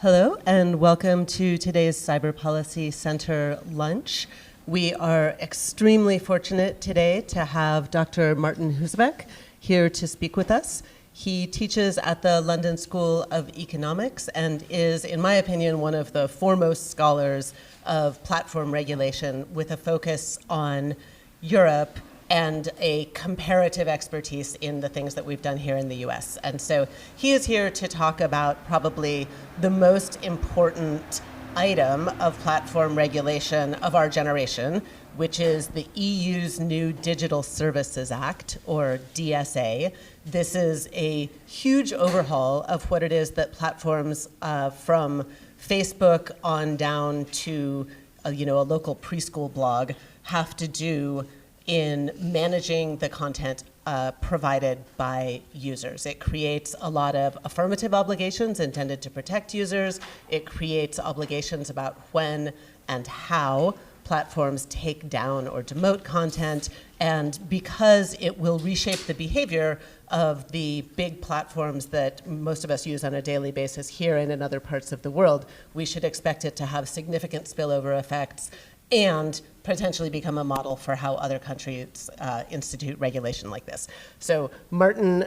Hello, and welcome to today's Cyber Policy Center lunch. We are extremely fortunate today to have Dr. Martin Husovec here to speak with us. He teaches at the London School of Economics and is, in my opinion, one of the foremost scholars of platform regulation with a focus on Europe and a comparative expertise in the things that we've done here in the US. And so he is here to talk about probably the most important item of platform regulation of our generation, which is the EU's new Digital Services Act, or DSA. This is a huge overhaul of what it is that platforms from Facebook on down to a local preschool blog have to do in managing the content provided by users. It creates a lot of affirmative obligations intended to protect users. It creates obligations about when and how platforms take down or demote content. And because it will reshape the behavior of the big platforms that most of us use on a daily basis here and in other parts of the world, we should expect it to have significant spillover effects and potentially become a model for how other countries institute regulation like this. So Martin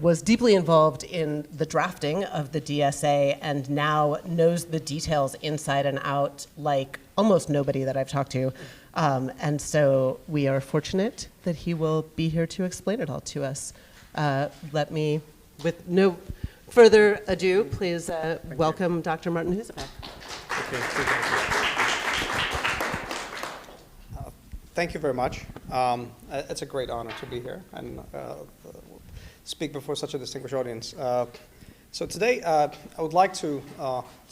was deeply involved in the drafting of the DSA and now knows the details inside and out like almost nobody that I've talked to. And so we are fortunate that he will be here to explain it all to us. Let me, with no further ado, please welcome Dr. Martin Husovec. Okay, thank you very much. It's a great honor to be here and speak before such a distinguished audience. So today I would like to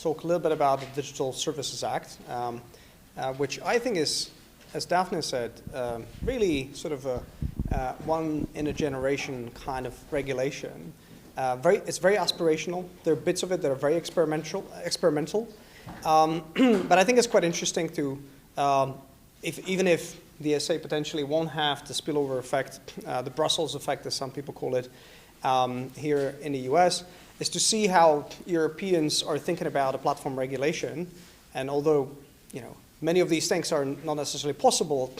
talk a little bit about the Digital Services Act, which I think is, as Daphne said, really sort of a one in a generation kind of regulation. It's very aspirational. There are bits of it that are very experimental. But I think it's quite interesting to, even if the DSA potentially won't have the spillover effect, the Brussels effect, as some people call it, here in the US, is to see how Europeans are thinking about a platform regulation. And although, many of these things are not necessarily possible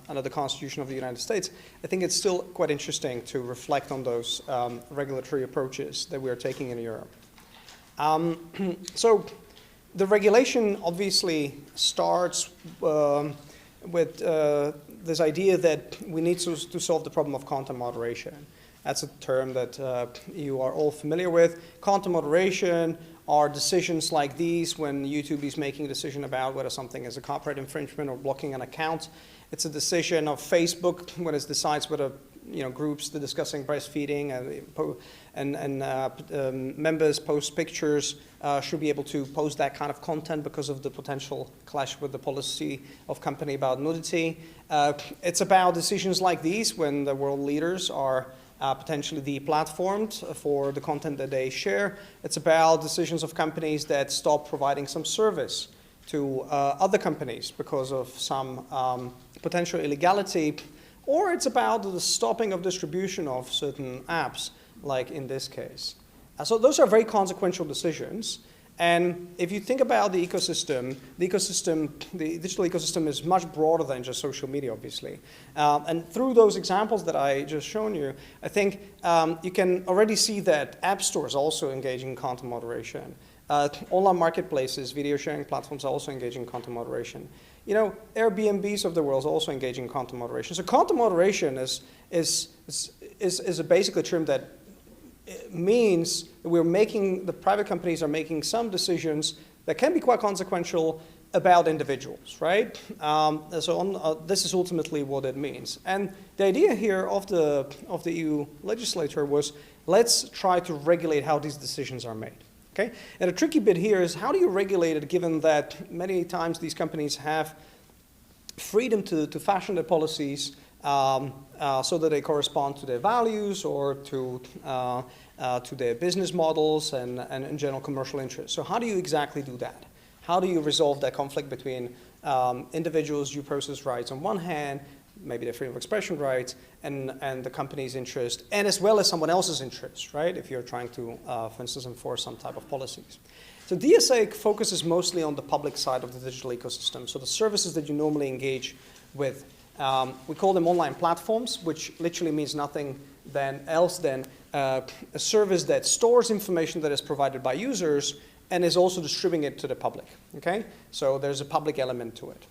under the Constitution of the United States, I think it's still quite interesting to reflect on those regulatory approaches that we are taking in Europe. So the regulation obviously starts with this idea that we need to solve the problem of content moderation. That's a term that you are all familiar with. Content moderation are decisions like these when YouTube is making a decision about whether something is a copyright infringement or blocking an account. It's a decision of Facebook when it decides whether groups that are discussing breastfeeding and members post pictures should be able to post that kind of content because of the potential clash with the policy of company about nudity. It's about decisions like these when the world leaders are potentially deplatformed for the content that they share. It's about decisions of companies that stop providing some service to other companies because of some potential illegality. Or it's about the stopping of distribution of certain apps, like in this case. So those are very consequential decisions. And if you think about the ecosystem, the digital ecosystem is much broader than just social media, obviously. And through those examples that I just shown you, I think you can already see that app stores also engage in content moderation. Online marketplaces, video sharing platforms are also engaging in content moderation. Airbnbs of the world also engage in content moderation. So content moderation is basically a term that means that the private companies are making some decisions that can be quite consequential about individuals, right? This is ultimately what it means. And the idea here of the EU legislator was, let's try to regulate how these decisions are made. Okay? And the tricky bit here is, how do you regulate it given that many times these companies have freedom to fashion their policies so that they correspond to their values or to their business models and in general commercial interests. So how do you exactly do that? How do you resolve that conflict between individuals' due process rights on one hand, maybe their freedom of expression rights, and the company's interest, and as well as someone else's interest, right? If you're trying to, for instance, enforce some type of policies. It's So DSA focuses mostly on the public side of the digital ecosystem, so the services that you normally engage with. We call them online platforms, which literally means nothing else than a service that stores information that is provided by users and is also distributing it to the public, okay? So there's a public element to it.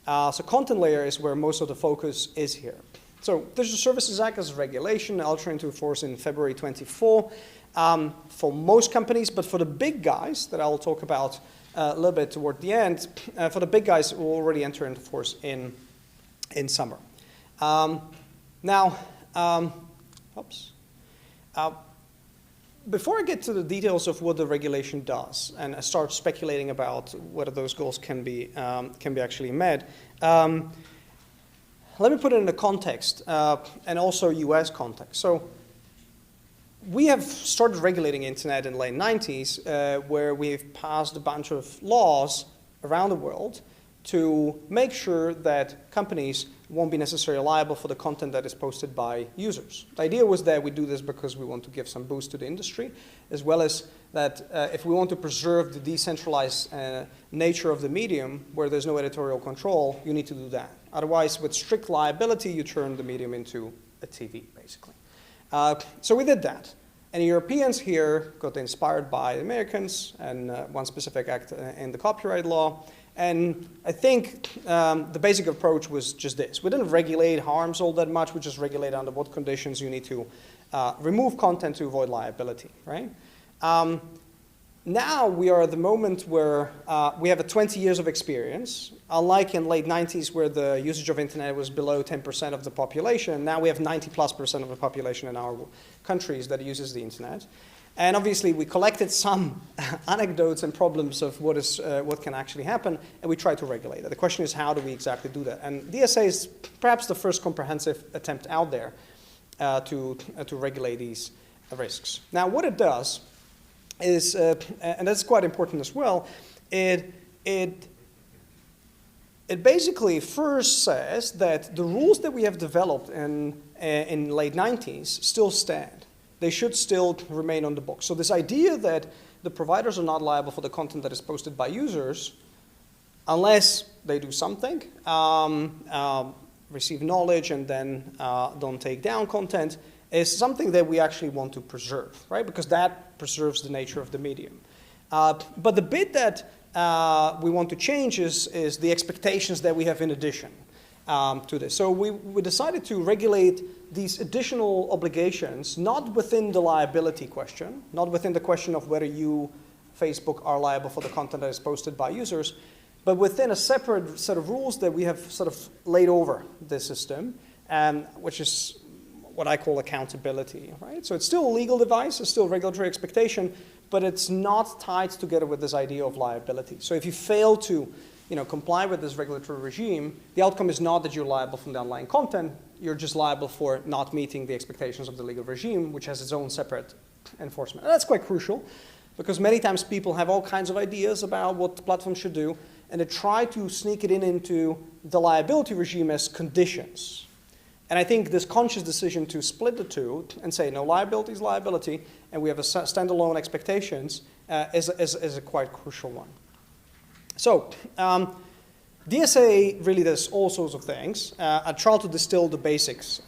So content layer is where most of the focus is here. So Digital Services Act is a regulation, entering into force in February 24 for most companies, but for the big guys that I'll talk about a little bit toward the end, for the big guys it will already enter into force in summer. Before I get to the details of what the regulation does and I start speculating about whether those goals can be actually met, let me put it in a context and also US context. So we have started regulating internet in the late 90s where we've passed a bunch of laws around the world to make sure that companies won't be necessarily liable for the content that is posted by users. The idea was that we do this because we want to give some boost to the industry, as well as that if we want to preserve the decentralized nature of the medium, where there's no editorial control, you need to do that. Otherwise, with strict liability, you turn the medium into a TV, basically. So we did that. And Europeans here got inspired by the Americans and one specific act in the copyright law. And I think the basic approach was just this. We didn't regulate harms all that much. We just regulate under what conditions you need to remove content to avoid liability, right? Now we are at the moment where we have 20 years of experience. Unlike in late 90s where the usage of internet was below 10% of the population, now we have 90+% of the population in our countries that uses the internet. And obviously, we collected some anecdotes and problems of what can actually happen, and we try to regulate it. The question is, how do we exactly do that? And DSA is perhaps the first comprehensive attempt out there to regulate these risks. Now, what it does is, and that's quite important as well, it basically first says that the rules that we have developed in late 90s still stand. They should still remain on the books. So this idea that the providers are not liable for the content that is posted by users unless they do something, receive knowledge and then don't take down content, is something that we actually want to preserve, right? Because that preserves the nature of the medium. But the bit that we want to change is the expectations that we have in addition to this. So we decided to regulate these additional obligations, not within the liability question, not within the question of whether you, Facebook, are liable for the content that is posted by users, but within a separate set of rules that we have sort of laid over the system, which is what I call accountability, right? So it's still a legal device, it's still a regulatory expectation, but it's not tied together with this idea of liability. So if you fail to comply with this regulatory regime, the outcome is not that you're liable for the underlying content, you're just liable for not meeting the expectations of the legal regime, which has its own separate enforcement. And that's quite crucial, because many times people have all kinds of ideas about what platforms should do, and they try to sneak it into the liability regime as conditions. And I think this conscious decision to split the two and say, no, liability is liability, and we have a standalone expectations is a quite crucial one. So, DSA really does all sorts of things. I try to distill the basics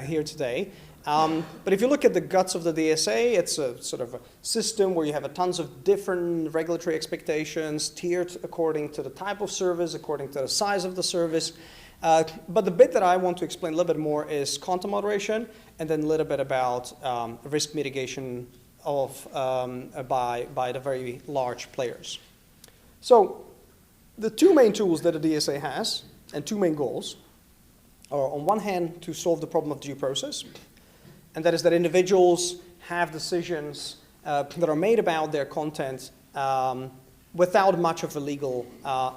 here today. But if you look at the guts of the DSA, it's a sort of a system where you have tons of different regulatory expectations tiered according to the type of service, according to the size of the service. But the bit that I want to explain a little bit more is content moderation, and then a little bit about risk mitigation by the very large players. So the two main tools that the DSA has, and two main goals, are on one hand to solve the problem of due process, and that is that individuals have decisions that are made about their content without much of a legal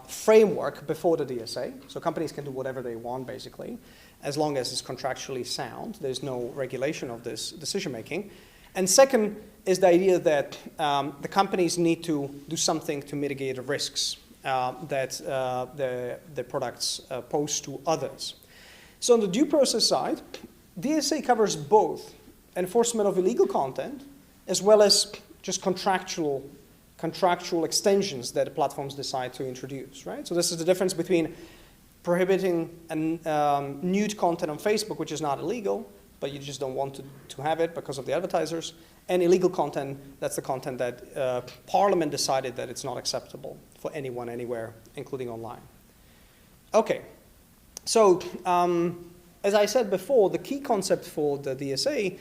framework before the DSA. So companies can do whatever they want, basically, as long as it's contractually sound. There's no regulation of this decision making. And second is the idea that the companies need to do something to mitigate the risks that the products pose to others. So on the due process side, DSA covers both enforcement of illegal content as well as just contractual contractual extensions that the platforms decide to introduce, right? So this is the difference between prohibiting nude content on Facebook, which is not illegal, but you just don't want to have it because of the advertisers, and illegal content, that's the content that Parliament decided that it's not acceptable for anyone, anywhere, including online. Okay, so as I said before, the key concept for the DSA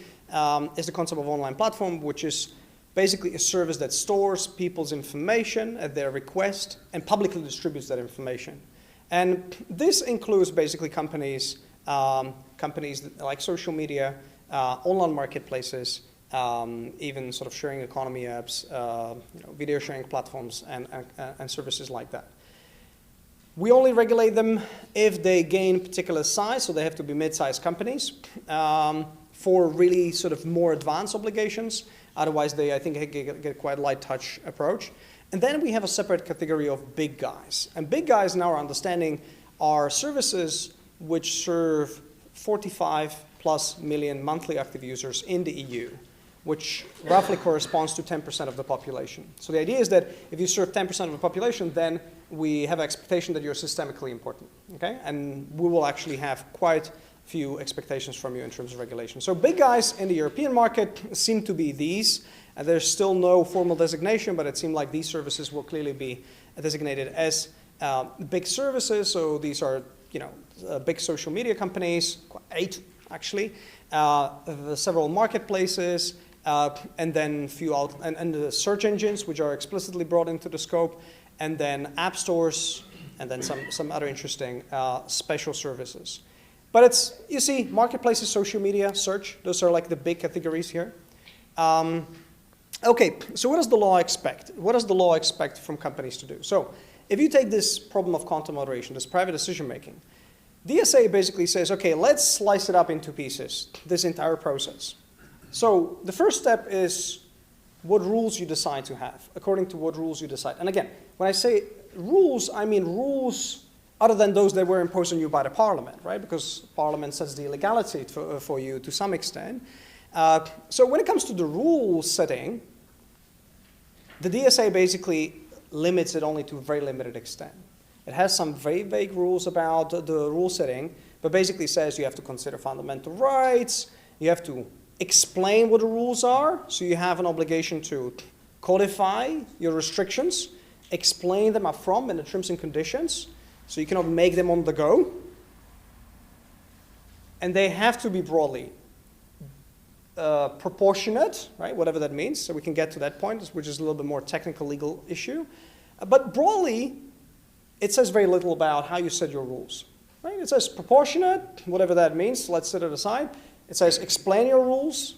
is the concept of online platform, which is basically a service that stores people's information at their request and publicly distributes that information. And this includes basically companies like social media, online marketplaces, even sort of sharing economy apps, video sharing platforms, and services like that. We only regulate them if they gain particular size, so they have to be mid-sized companies for really sort of more advanced obligations. Otherwise, they, I think, get quite a light touch approach. And then we have a separate category of big guys. And big guys, in our understanding, are services which serve 45+ million monthly active users in the EU, which roughly corresponds to 10% of the population. So the idea is that if you serve 10% of the population, then we have an expectation that you're systemically important, okay? And we will actually have quite few expectations from you in terms of regulation. So big guys in the European market seem to be these. There's still no formal designation, but it seemed like these services will clearly be designated as big services. So these are, big social media companies, 8 actually, several marketplaces, and then and the search engines, which are explicitly brought into the scope, and then app stores, and then some other interesting special services. But it's, you see, marketplaces, social media, search, those are like the big categories here. Okay, so what does the law expect? What does the law expect from companies to do? So if you take this problem of content moderation, this private decision making, DSA basically says, okay, let's slice it up into pieces, this entire process. So the first step is what rules you decide to have, according to what rules you decide. And again, when I say rules, I mean rules other than those that were imposed on you by the Parliament, right? Because Parliament sets the legality for you to some extent. So when it comes to the rule setting, the DSA basically limits it only to a very limited extent. It has some very vague rules about the rule setting, but basically says you have to consider fundamental rights, you have to explain what the rules are, so you have an obligation to codify your restrictions, explain them up front in the terms and conditions, so you cannot make them on the go. And they have to be broadly proportionate, right? Whatever that means. So we can get to that point, which is a little bit more technical legal issue. But broadly, it says very little about how you set your rules. Right? It says proportionate, whatever that means. Let's set it aside. It says explain your rules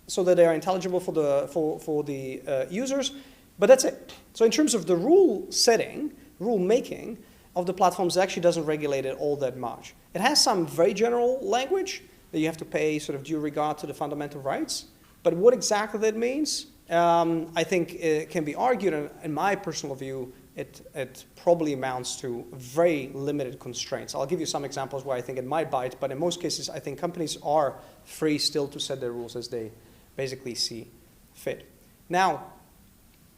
so that they are intelligible for the users. But that's it. So in terms of the rule setting, rule making of the platforms, it actually doesn't regulate it all that much. It has some very general language that you have to pay sort of due regard to the fundamental rights. But what exactly that means, I think it can be argued, and in my personal view, it probably amounts to very limited constraints. I'll give you some examples where I think it might bite, but in most cases, I think companies are free still to set their rules as they basically see fit. Now,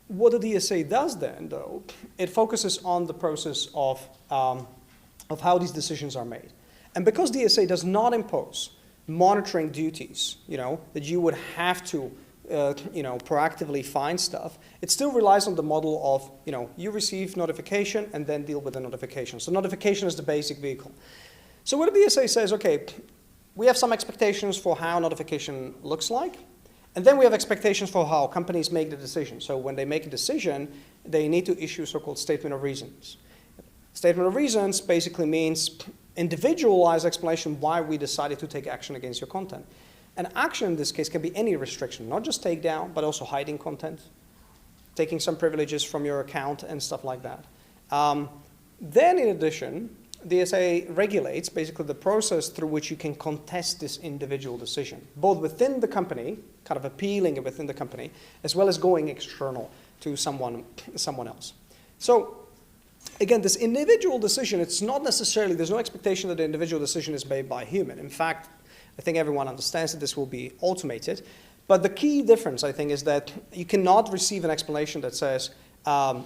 what the DSA does then, though, it focuses on the process of how these decisions are made. And because DSA does not impose monitoring duties, that you would have to, proactively find stuff, it still relies on the model of, you receive notification and then deal with the notification. So notification is the basic vehicle. So what the DSA says, okay, we have some expectations for how notification looks like, and then we have expectations for how companies make the decision. So when they make a decision, they need to issue so-called statement of reasons. Statement of reasons basically means individualized explanation why we decided to take action against your content. And action in this case can be any restriction, not just takedown, but also hiding content, taking some privileges from your account and stuff like that. Then in addition, DSA regulates basically the process through which you can contest this individual decision, both within the company, kind of appealing it within the company, as well as going external to someone else. So again, this individual decision, it's not necessarily, there's no expectation that the individual decision is made by a human. In fact, I think everyone understands that this will be automated. But the key difference, I think, is that you cannot receive an explanation that says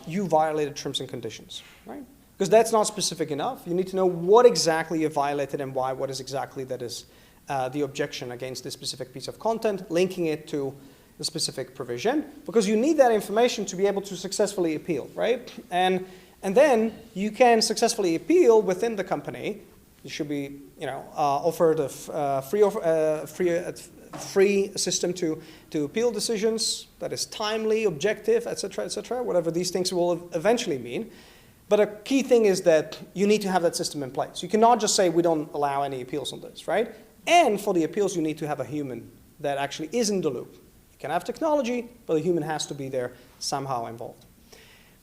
you violated terms and conditions, right? Because that's not specific enough. You need to know what exactly you violated and why, what is exactly that is the objection against this specific piece of content, linking it to the specific provision, because you need that information to be able to successfully appeal, right? And then you can successfully appeal within the company. You should be, offered a free system to appeal decisions that is timely, objective, etc., whatever these things will eventually mean. But a key thing is that you need to have that system in place. You cannot just say we don't allow any appeals on this, right? And for the appeals, you need to have a human that actually is in the loop. You can have technology, but a human has to be there somehow involved.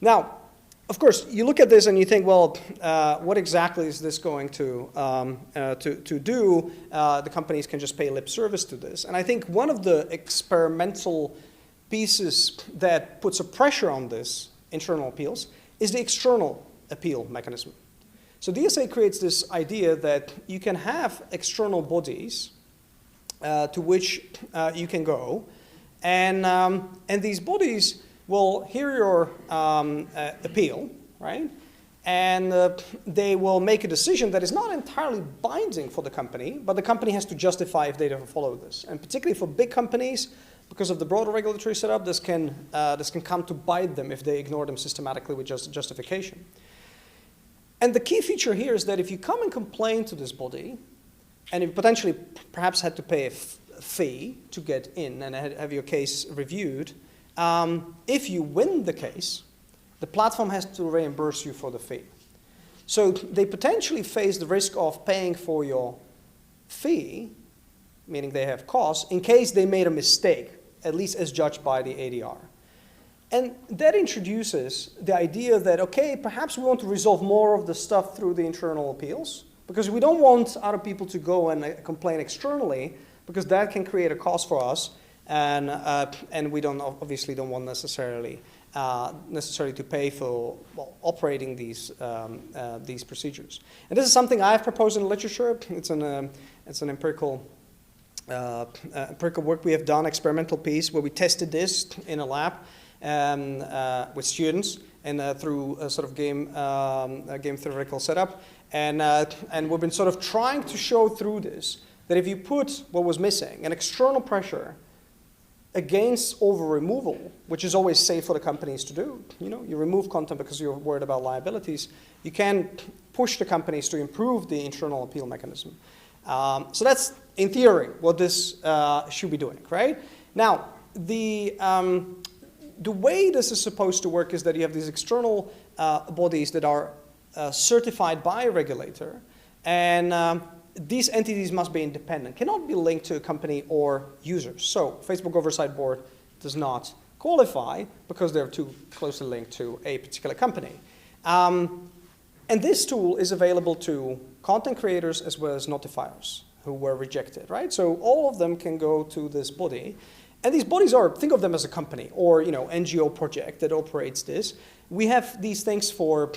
Now, of course, you look at this and you think, well, what exactly is this going to do? The companies can just pay lip service to this. And I think one of the experimental pieces that puts a pressure on this internal appeals is the external appeal mechanism. So DSA creates this idea that you can have external bodies to which you can go, and these bodies will hear your appeal, right? And they will make a decision that is not entirely binding for the company, but the company has to justify if they don't follow this. And particularly for big companies, because of the broader regulatory setup, this can come to bite them if they ignore them systematically with just justification. And the key feature here is that if you come and complain to this body, and you potentially perhaps had to pay a fee to get in and have your case reviewed, if you win the case, the platform has to reimburse you for the fee. So they potentially face the risk of paying for your fee, meaning they have costs, in case they made a mistake, at least as judged by the ADR. And that introduces the idea that, okay, perhaps we want to resolve more of the stuff through the internal appeals, because we don't want other people to go and complain externally, because that can create a cost for us, and we obviously don't want necessarily to pay for operating these procedures. And this is something I've proposed in the literature. It's an empirical work we have done, experimental piece, where we tested this in a lab with students and through a sort of game theoretical setup. And we've been sort of trying to show through this that if you put what was missing, an external pressure against over removal, which is always safe for the companies to do, you remove content because you're worried about liabilities, you can push the companies to improve the internal appeal mechanism. So that's, in theory, what this should be doing, right? Now, the way this is supposed to work is that you have these external bodies that are certified by a regulator, and these entities must be independent, cannot be linked to a company or users. So Facebook Oversight Board does not qualify because they're too closely linked to a particular company. And this tool is available to content creators as well as notifiers who were rejected, right? So all of them can go to this body. And these bodies are, think of them as a company or, NGO project that operates this. We have these things for,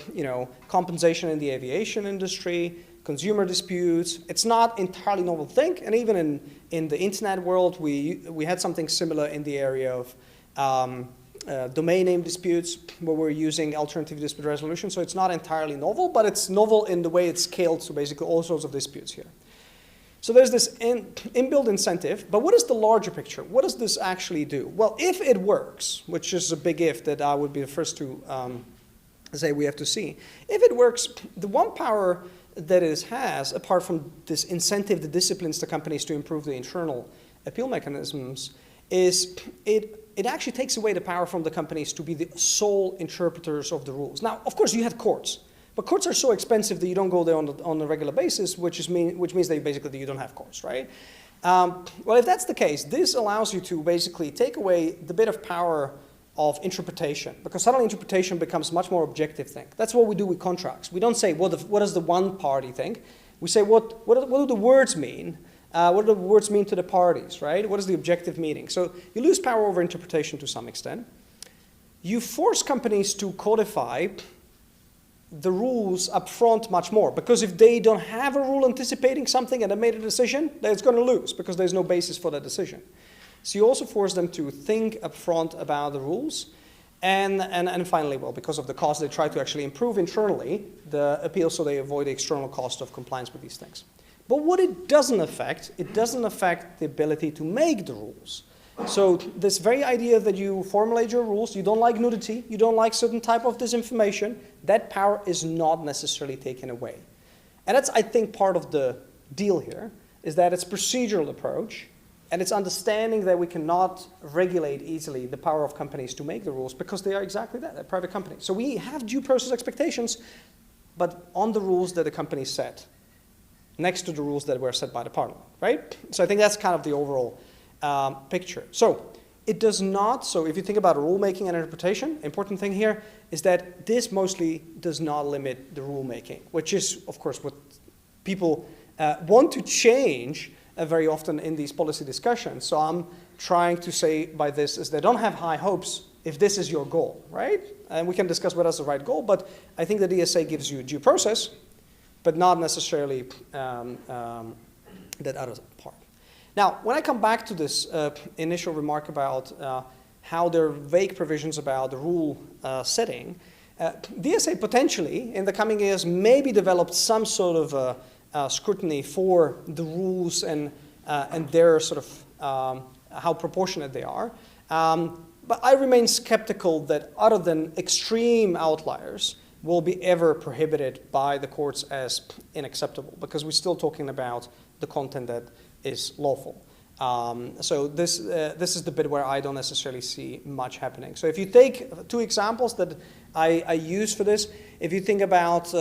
compensation in the aviation industry, consumer disputes. It's not entirely novel thing. And even in the internet world, we had something similar in the area of domain name disputes, where we're using alternative dispute resolution. So it's not entirely novel, but it's novel in the way it's scaled to basically all sorts of disputes here. So there's this inbuilt incentive, but what is the larger picture? What does this actually do? Well, if it works, which is a big if that I would be the first to say we have to see. If it works, the one power that it has, apart from this incentive that disciplines the companies to improve the internal appeal mechanisms, is it actually takes away the power from the companies to be the sole interpreters of the rules. Now, of course, you have courts. But courts are so expensive that you don't go there on a regular basis, which means that you don't have courts, right? Well, if that's the case, this allows you to basically take away the bit of power of interpretation, because suddenly interpretation becomes much more objective thing. That's what we do with contracts. We don't say, what does the one party think? We say, what do the words mean? What do the words mean to the parties, right? What is the objective meaning? So you lose power over interpretation to some extent. You force companies to codify the rules up front much more, because if they don't have a rule anticipating something and they made a decision, then it's going to lose because there's no basis for that decision. So you also force them to think upfront about the rules. And finally, well, because of the cost, they try to actually improve internally the appeal so they avoid the external cost of compliance with these things. But what it doesn't affect the ability to make the rules. So this very idea that you formulate your rules, you don't like nudity, you don't like certain type of disinformation, that power is not necessarily taken away. And that's, I think, part of the deal here, is that it's procedural approach, and it's understanding that we cannot regulate easily the power of companies to make the rules because they are exactly that, they're private companies. So we have due process expectations, but on the rules that the company set, next to the rules that were set by the parliament, right? So I think that's kind of the overall picture. So it does not, so if you think about rulemaking and interpretation, important thing here is that this mostly does not limit the rulemaking, which is, of course, what people want to change very often in these policy discussions. So I'm trying to say by this is they don't have high hopes if this is your goal, right? And we can discuss what is the right goal, but I think the DSA gives you due process, but not necessarily that other part. Now, when I come back to this initial remark about how there are vague provisions about the rule setting, DSA potentially in the coming years maybe developed some sort of scrutiny for the rules and their sort of how proportionate they are. But I remain skeptical that other than extreme outliers will be ever prohibited by the courts as unacceptable, because we're still talking about the content that is lawful. So this is the bit where I don't necessarily see much happening. So if you take two examples that I use for this, if you think about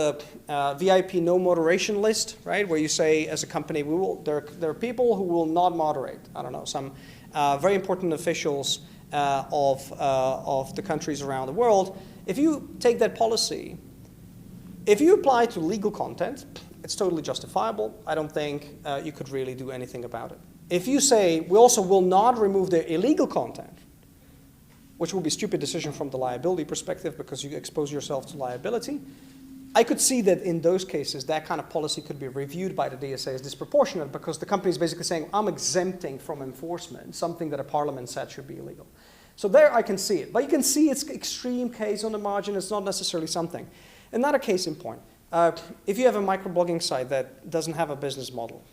VIP no moderation list, right, where you say as a company, there are people who will not moderate. I don't know, some very important officials of the countries around the world. If you take that policy, if you apply to legal content, it's totally justifiable. I don't think you could really do anything about it. If you say, we also will not remove the illegal content, which will be a stupid decision from the liability perspective because you expose yourself to liability, I could see that in those cases, that kind of policy could be reviewed by the DSA as disproportionate because the company is basically saying, I'm exempting from enforcement something that a parliament said should be illegal. So there I can see it. But you can see it's extreme case on the margin. It's not necessarily something. Another case in point. If you have a microblogging site that doesn't have a business model,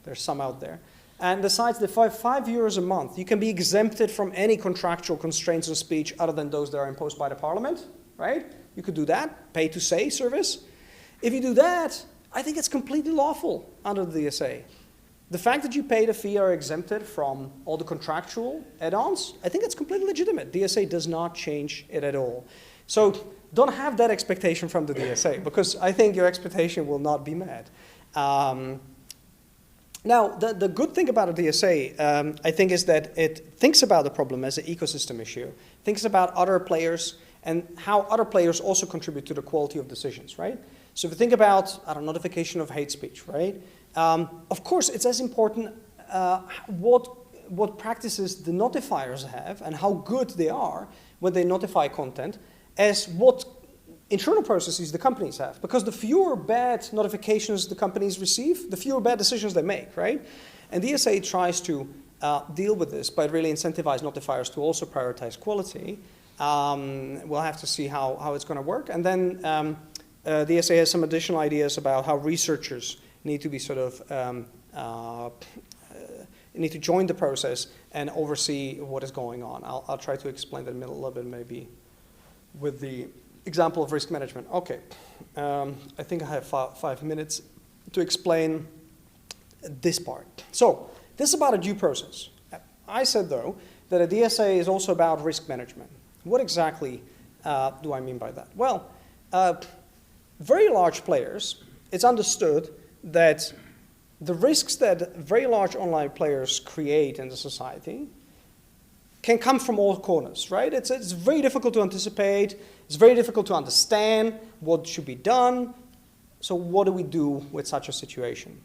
there's some out there, and decides that for €5 a month, you can be exempted from any contractual constraints on speech other than those that are imposed by the parliament, right? You could do that, pay to say service. If you do that, I think it's completely lawful under the DSA. The fact that you pay the fee are exempted from all the contractual add-ons, I think it's completely legitimate. DSA does not change it at all. So don't have that expectation from the DSA because I think your expectation will not be met. Now, the good thing about a DSA, I think, is that it thinks about the problem as an ecosystem issue, thinks about other players and how other players also contribute to the quality of decisions, right? So if you think about, notification of hate speech, right? Of course, it's as important what practices the notifiers have and how good they are when they notify content as what internal processes the companies have. Because the fewer bad notifications the companies receive, the fewer bad decisions they make, right? And DSA tries to deal with this by really incentivize notifiers to also prioritize quality. We'll have to see how it's going to work. And then DSA has some additional ideas about how researchers need to be sort of, need to join the process and oversee what is going on. I'll try to explain that a little bit maybe with the example of risk management. Okay, I think I have 5 minutes to explain this part. So this is about a due process. I said, though, that a DSA is also about risk management. What exactly do I mean by that? Well, very large players, it's understood that the risks that very large online players create in the society can come from all corners, right? It's very difficult to anticipate. It's very difficult to understand what should be done. So what do we do with such a situation?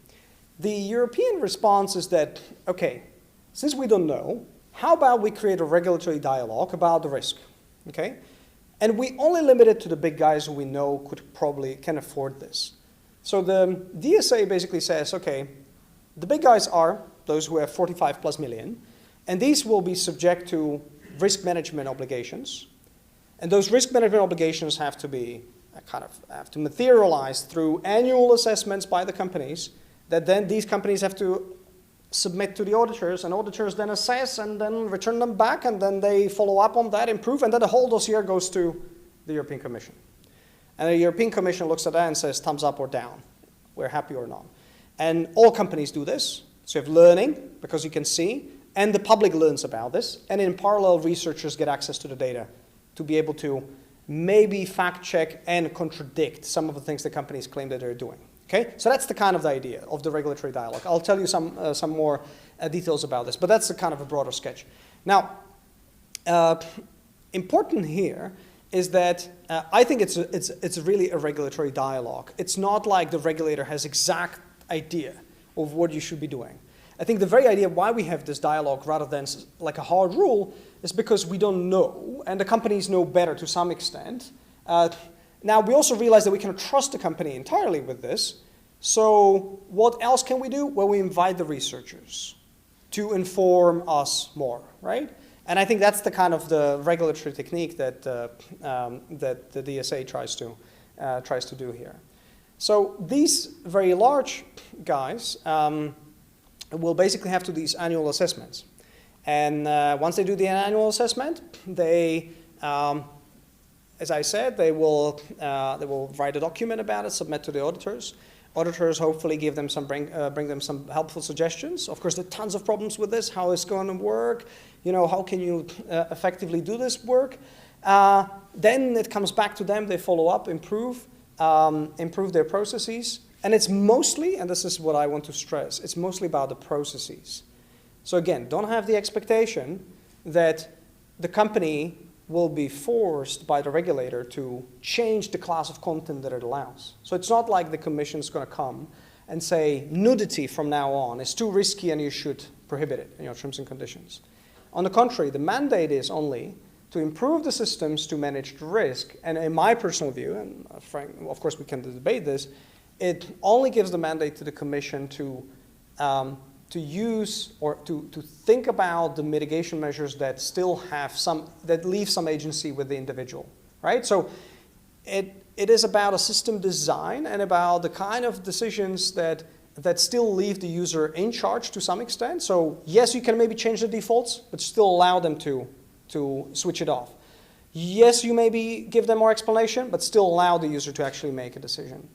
The European response is that, okay, since we don't know, how about we create a regulatory dialogue about the risk, okay? And we only limit it to the big guys who we know can afford this. So the DSA basically says, okay, the big guys are those who have 45 plus million, And these will be subject to risk management obligations. And those risk management obligations have to be have to materialize through annual assessments by the companies that then these companies have to submit to the auditors, and auditors then assess and then return them back, and then they follow up on that, improve, and then the whole dossier goes to the European Commission. And the European Commission looks at that and says thumbs up or down, we're happy or not. And all companies do this. So you have learning, because you can see, and the public learns about this, and in parallel researchers get access to the data to be able to maybe fact check and contradict some of the things the companies claim that they're doing. Okay, so that's the kind of the idea of the regulatory dialogue. I'll tell you some more details about this, but that's a kind of a broader sketch. Now, important here is that I think it's really a regulatory dialogue. It's not like the regulator has exact idea of what you should be doing. I think the very idea why we have this dialogue rather than like a hard rule is because we don't know, and the companies know better to some extent. Now, we also realize that we cannot trust the company entirely with this. So what else can we do? Well, we invite the researchers to inform us more, right? And I think that's the kind of the regulatory technique that that the DSA tries to do here. So these very large guys will basically have to do these annual assessments. And once they do the annual assessment, they as I said, they will write a document about it, submit to the auditors. Auditors hopefully give them bring them some helpful suggestions. Of course, there are tons of problems with this. How is it going to work? You know, how can you effectively do this work? Then it comes back to them. They follow up, improve their processes. And it's mostly, and this is what I want to stress, it's mostly about the processes. So again, don't have the expectation that the company will be forced by the regulator to change the class of content that it allows. So it's not like the commission's going to come and say nudity from now on is too risky and you should prohibit it in your terms and conditions. On the contrary, the mandate is only to improve the systems to manage the risk. And in my personal view, and Frank, of course we can debate this, it only gives the mandate to the commission to use or to think about the mitigation measures that still have that leave some agency with the individual, right? So it is about a system design and about the kind of decisions that still leave the user in charge to some extent. So yes, you can maybe change the defaults, but still allow them to switch it off. Yes, you maybe give them more explanation, but still allow the user to actually make a decision.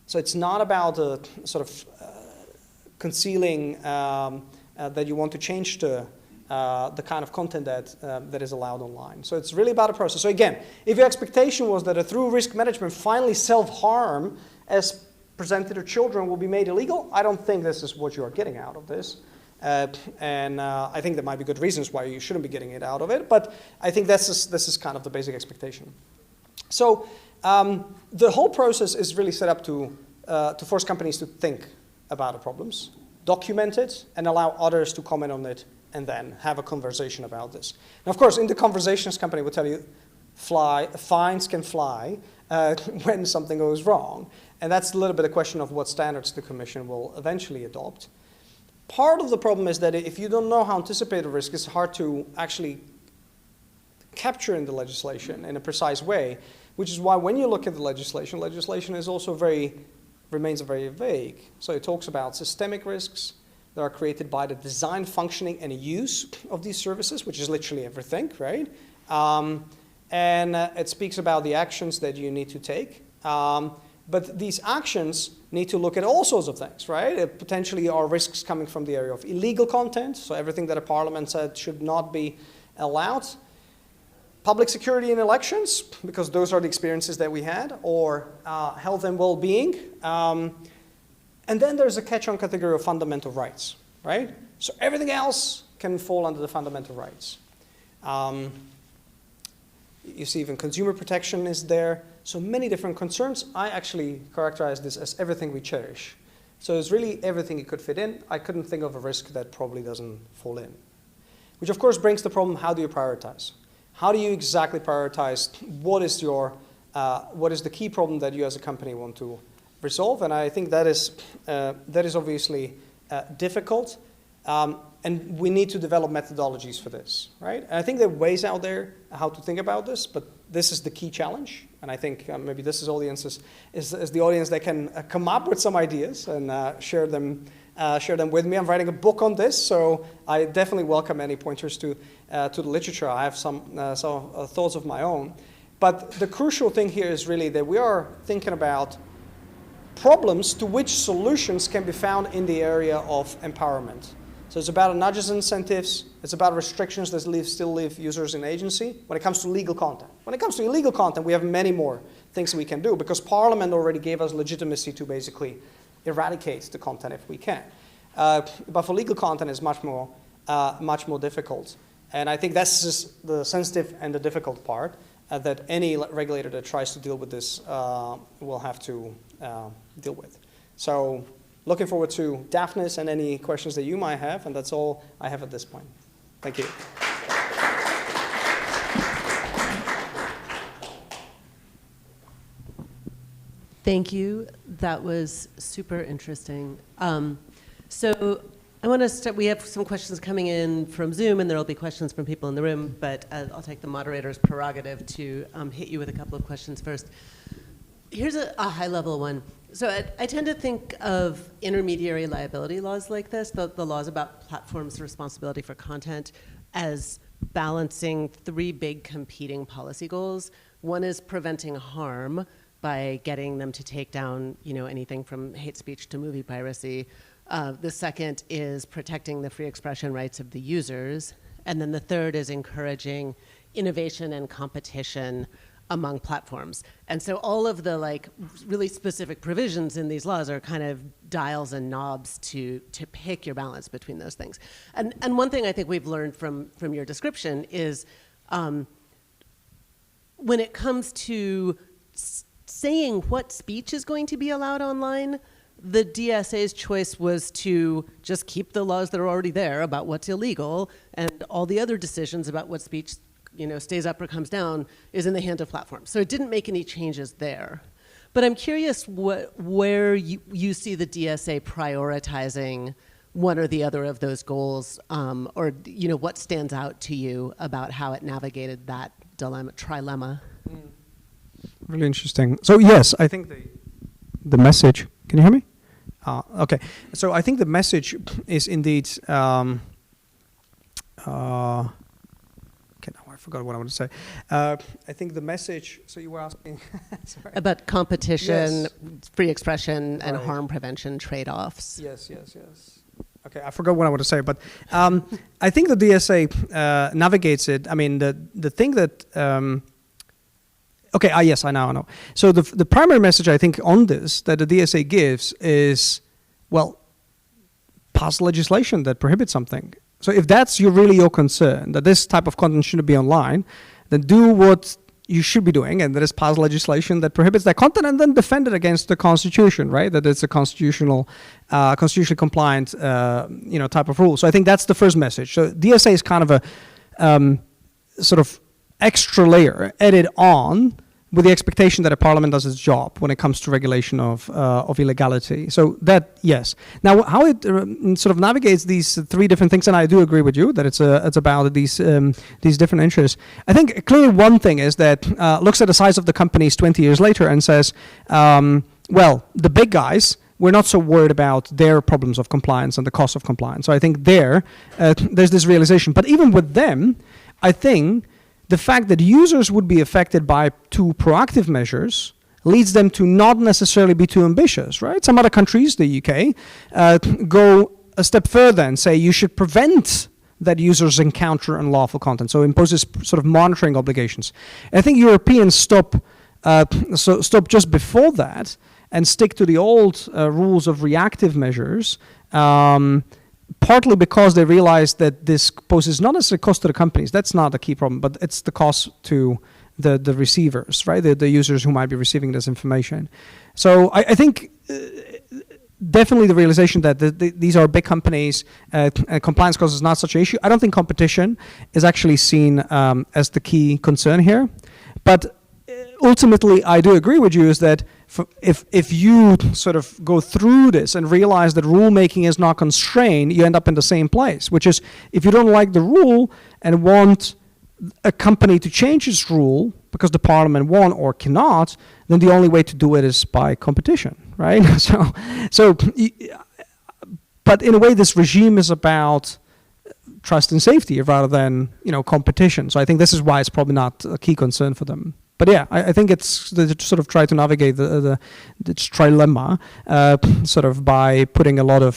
So it's not about a sort of concealing that you want to change the kind of content that is allowed online. So it's really about a process. So again, if your expectation was that through risk management, finally self-harm as presented to children will be made illegal, I don't think this is what you are getting out of this. And I think there might be good reasons why you shouldn't be getting it out of it, but I think this is kind of the basic expectation. So the whole process is really set up to force companies to think about the problems, document it, and allow others to comment on it, and then have a conversation about this. Now, of course, in the conversations, company will tell you fines can fly when something goes wrong, and that's a little bit a question of what standards the Commission will eventually adopt. Part of the problem is that if you don't know how to anticipate a risk, it's hard to actually capture in the legislation in a precise way, which is why when you look at the legislation is also remains very vague. So it talks about systemic risks that are created by the design, functioning, and use of these services, which is literally everything, right? And it speaks about the actions that you need to take. But these actions need to look at all sorts of things, right? It potentially are risks coming from the area of illegal content, so everything that a parliament said should not be allowed. Public security in elections, because those are the experiences that we had, or health and well-being. And then there's a catch-on category of fundamental rights, right? So everything else can fall under the fundamental rights. You see even consumer protection is there. So many different concerns. I actually characterize this as everything we cherish. So it's really everything it could fit in. I couldn't think of a risk that probably doesn't fall in. Which of course brings the problem, how do you prioritize? How do you exactly prioritize what is the key problem that you as a company want to resolve? And I think that is obviously difficult. And we need to develop methodologies for this, right? And I think there are ways out there how to think about this, but this is the key challenge. And I think maybe this is audiences, is the audience that can come up with some ideas and share them with me. I'm writing a book on this, so I definitely welcome any pointers to the literature. I have some thoughts of my own. But the crucial thing here is really that we are thinking about problems to which solutions can be found in the area of empowerment. So it's about nudges and incentives. It's about restrictions that still leave users in agency when it comes to legal content. When it comes to illegal content, we have many more things we can do because Parliament already gave us legitimacy to basically eradicate the content if we can. But for legal content, it's much more difficult. And I think that's just the sensitive and the difficult part that any regulator that tries to deal with this will have to deal with. So looking forward to Daphne's and any questions that you might have, and that's all I have at this point. Thank you. Thank you. That was super interesting. So I want to start. We have some questions coming in from Zoom, and there will be questions from people in the room, but I'll take the moderator's prerogative to hit you with a couple of questions first. Here's a high-level one. So I tend to think of intermediary liability laws like this, the laws about platforms' responsibility for content, as balancing three big competing policy goals. One is preventing harm by getting them to take down, anything from hate speech to movie piracy. The second is protecting the free expression rights of the users. And then the third is encouraging innovation and competition among platforms. And so all of the really specific provisions in these laws are kind of dials and knobs to pick your balance between those things. And one thing I think we've learned from your description is when it comes to saying what speech is going to be allowed online, the DSA's choice was to just keep the laws that are already there about what's illegal, and all the other decisions about what speech stays up or comes down is in the hands of platforms. So it didn't make any changes there. But I'm curious where you see the DSA prioritizing one or the other of those goals, or what stands out to you about how it navigated that trilemma. Really interesting. So yes, I think the message. Can you hear me? Okay. So I think the message is indeed. Okay, now I forgot what I want to say. I think the message. So you were asking sorry. About competition, yes. Free expression, and Right. harm prevention trade-offs. Yes. Okay, I forgot what I want to say, but I think the DSA navigates it. I mean, the thing that. Okay, yes, I know. So the primary message I think on this that the DSA gives is, well, pass legislation that prohibits something. So if that's really your concern, that this type of content shouldn't be online, then do what you should be doing, and that is pass legislation that prohibits that content, and then defend it against the Constitution, right? That it's a constitutionally compliant, type of rule. So I think that's the first message. So DSA is kind of a sort of extra layer added on with the expectation that a parliament does its job when it comes to regulation of illegality. So that, yes. Now, how it sort of navigates these three different things, and I do agree with you that it's about these different interests. I think clearly one thing is that looks at the size of the companies 20 years later and says, well, the big guys, we're not so worried about their problems of compliance and the cost of compliance. So I think there's this realization. But even with them, I think the fact that users would be affected by too proactive measures leads them to not necessarily be too ambitious, right? Some other countries, the UK, go a step further and say you should prevent that users encounter unlawful content, so imposes sort of monitoring obligations. And I think Europeans stop just before that and stick to the old rules of reactive measures, partly because they realize that this poses not necessarily cost to the companies, that's not the key problem, but it's the cost to the receivers, right? The users who might be receiving this information. So I think definitely the realization that these are big companies, compliance cost is not such an issue. I don't think competition is actually seen as the key concern here. But ultimately, I do agree with you is that if you sort of go through this and realize that rulemaking is not constrained, you end up in the same place, which is if you don't like the rule and want a company to change its rule because the parliament won or cannot, then the only way to do it is by competition, right? But in a way, this regime is about trust and safety rather than competition. So I think this is why it's probably not a key concern for them. But yeah, I think it's to sort of try to navigate the trilemma, sort of by putting a lot of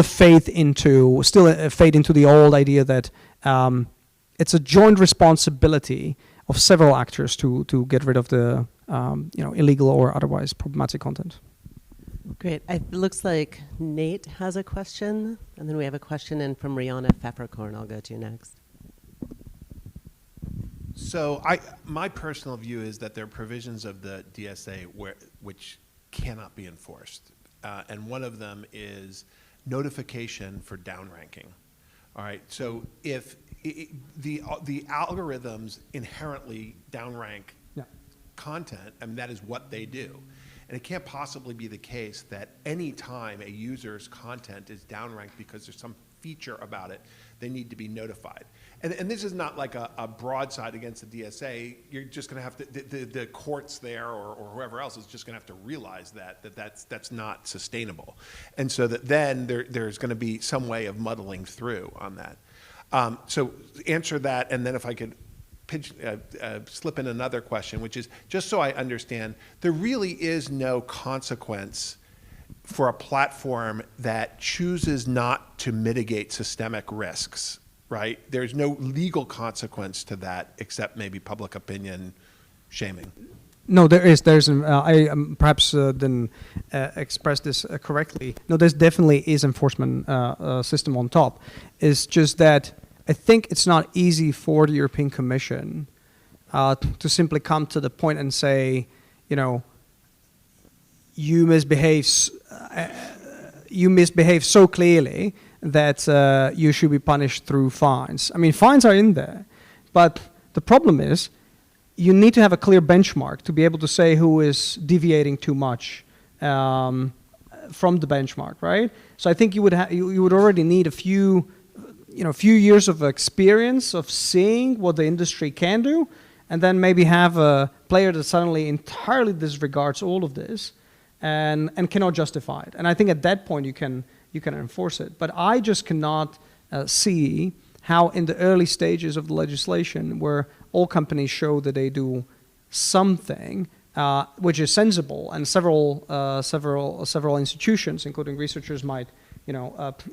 faith into the old idea that it's a joint responsibility of several actors to get rid of the illegal or otherwise problematic content. Great. It looks like Nate has a question, and then we have a question in from Rihanna Pfefferkorn. I'll go to next. So my personal view is that there are provisions of the DSA which cannot be enforced. And one of them is notification for downranking. All right, so if the algorithms inherently downrank content, I mean, that is what they do. And it can't possibly be the case that any time a user's content is downranked because there's some feature about it, they need to be notified. And this is not like a broadside against the DSA. You're just going to have to, the courts there or whoever else is just going to have to realize that's not sustainable. And so that then there's going to be some way of muddling through on that. So answer that, and then if I could slip in another question, which is, just so I understand, there really is no consequence for a platform that chooses not to mitigate systemic risks, right? There's no legal consequence to that except maybe public opinion shaming. No, there's I perhaps didn't express this correctly. No, there definitely is enforcement system on top. It's just that I think it's not easy for the European Commission to simply come to the point and say, you misbehave so clearly that you should be punished through fines. I mean, fines are in there, but the problem is you need to have a clear benchmark to be able to say who is deviating too much from the benchmark, right? So I think you would already need a few years of experience of seeing what the industry can do, and then maybe have a player that suddenly entirely disregards all of this and cannot justify it. And I think at that point you can enforce it. But I just cannot see how in the early stages of the legislation, where all companies show that they do something which is sensible, and several institutions, including researchers, might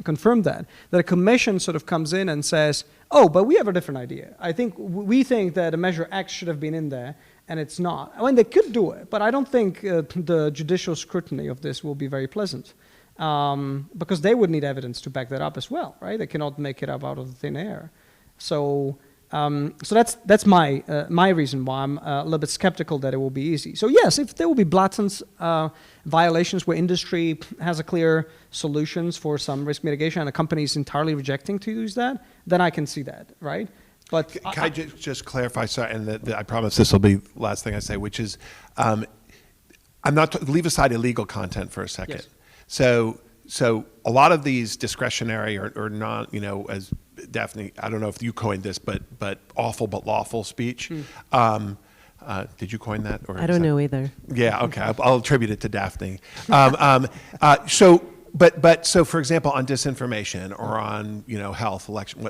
confirm that a commission sort of comes in and says, oh, but we have a different idea. We think that a measure X should have been in there, and it's not. I mean, they could do it, but I don't think the judicial scrutiny of this will be very pleasant, because they would need evidence to back that up as well, right? They cannot make it up out of thin air. So that's my reason why I'm a little bit skeptical that it will be easy. So yes, if there will be blatant violations where industry has a clear solutions for some risk mitigation and a company is entirely rejecting to use that, then I can see that, right? But can I just clarify? Sorry, and I promise this will be the last thing I say, which is, I'm not leave aside illegal content for a second. Yes. So a lot of these discretionary or non, as Daphne, I don't know if you coined this, but awful but lawful speech. Did you coin that? Or I don't know either. Yeah, okay. I'll attribute it to Daphne. So for example, on disinformation or on health, election,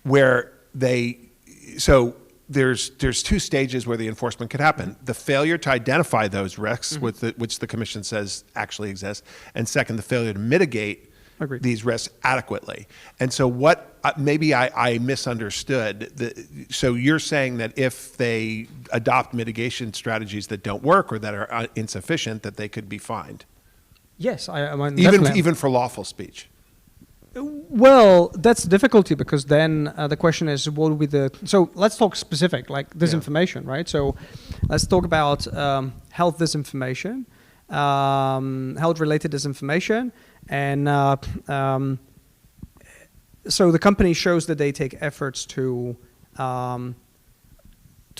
where there's two stages where the enforcement could happen. The failure to identify those risks, which the Commission says actually exist, and second, the failure to mitigate these risks adequately. And so what, maybe I misunderstood, so you're saying that if they adopt mitigation strategies that don't work or that are insufficient, that they could be fined? Yes, even for lawful speech? Well, that's the difficulty, because then the question is, what will be so let's talk specific, like disinformation, right? So let's talk about health disinformation, health-related disinformation, and so the company shows that they take efforts to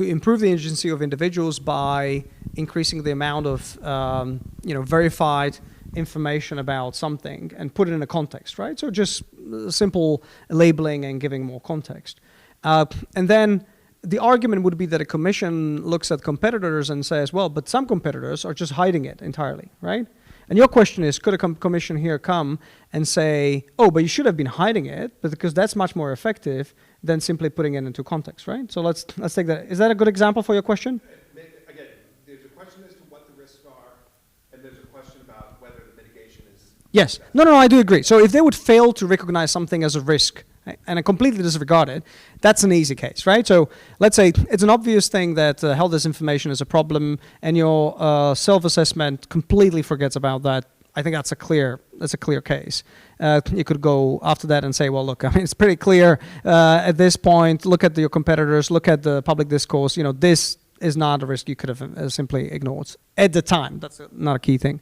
to improve the agency of individuals by increasing the amount of verified information about something and put it in a context, right? So just simple labeling and giving more context. And then the argument would be that a commission looks at competitors and says, well, but some competitors are just hiding it entirely, right? And your question is, could a commission here come and say, oh, but you should have been hiding it, but because that's much more effective than simply putting it into context, right? So let's take that. Is that a good example for your question? Again, there's a question as to what the risks are, and there's a question about whether the mitigation is... Yes. No, I do agree. So if they would fail to recognize something as a risk and I completely disregard it, that's an easy case, right? So let's say it's an obvious thing that health disinformation is a problem and your self-assessment completely forgets about that. I think that's a clear case. You could go after that and say, well, look, I mean, it's pretty clear at this point. Look at your competitors. Look at the public discourse. This is not a risk you could have simply ignored at the time. That's not a key thing.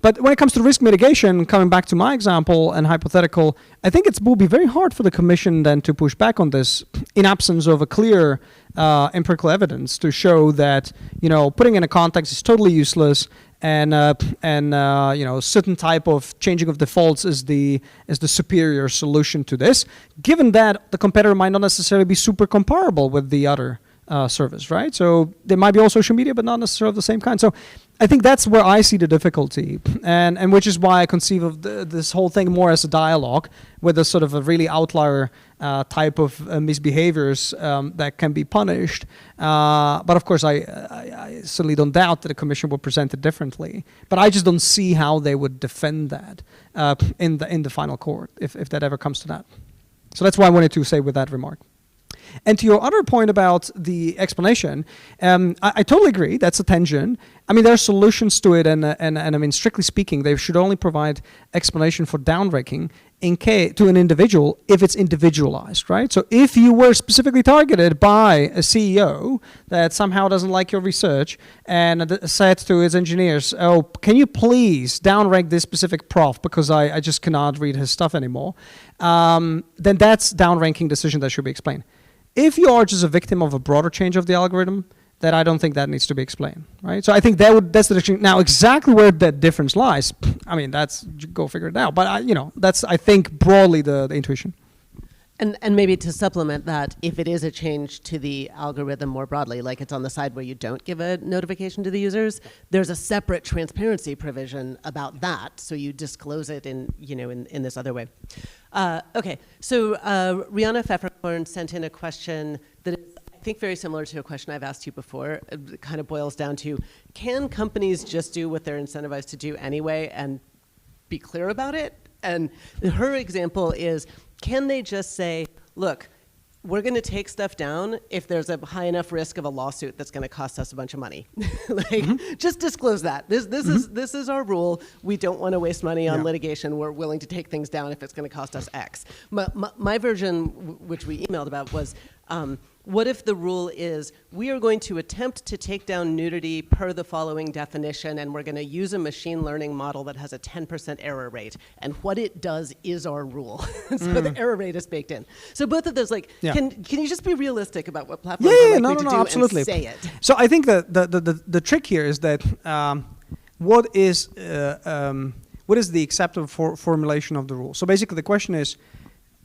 But when it comes to risk mitigation, coming back to my example and hypothetical, I think it will be very hard for the commission then to push back on this in absence of a clear empirical evidence to show that putting in a context is totally useless, and certain type of changing of defaults is the superior solution to this. Given that the competitor might not necessarily be super comparable with the other service, right? So they might be all social media, but not necessarily of the same kind. So I think that's where I see the difficulty, and which is why I conceive of this whole thing more as a dialogue with a sort of a really outlier type of misbehaviors that can be punished. But of course, I certainly don't doubt that the commission will present it differently. But I just don't see how they would defend that in the final court if that ever comes to that. So that's why I wanted to say with that remark. And to your other point about the explanation, I totally agree. That's a tension. I mean, there are solutions to it, and I mean, strictly speaking, they should only provide explanation for downranking to an individual if it's individualized, right? So if you were specifically targeted by a CEO that somehow doesn't like your research and said to his engineers, oh, can you please downrank this specific prof because I just cannot read his stuff anymore, then that's downranking decision that should be explained. If you are just a victim of a broader change of the algorithm, then I don't think that needs to be explained, right? So I think that's the distinction. Now, exactly where that difference lies, I mean, go figure it out. But that's I think broadly the intuition. And maybe to supplement that, if it is a change to the algorithm more broadly, like it's on the side where you don't give a notification to the users, there's a separate transparency provision about that, so you disclose it in this other way. Okay, so Rihanna Pfefferkorn sent in a question that is, I think, very similar to a question I've asked you before. It kind of boils down to, can companies just do what they're incentivized to do anyway and be clear about it? And her example is, can they just say, look, we're going to take stuff down if there's a high enough risk of a lawsuit that's going to cost us a bunch of money? Just disclose that. This is our rule. We don't want to waste money on litigation. We're willing to take things down if it's going to cost us X. My version, which we emailed about, was what if the rule is we are going to attempt to take down nudity per the following definition, and we're going to use a machine learning model that has a 10% error rate, and what it does is our rule. So the error rate is baked in. So both of those, can you just be realistic about what platforms are likely to do absolutely. and say it? So I think the trick here is that what is the acceptable formulation of the rule? So basically the question is,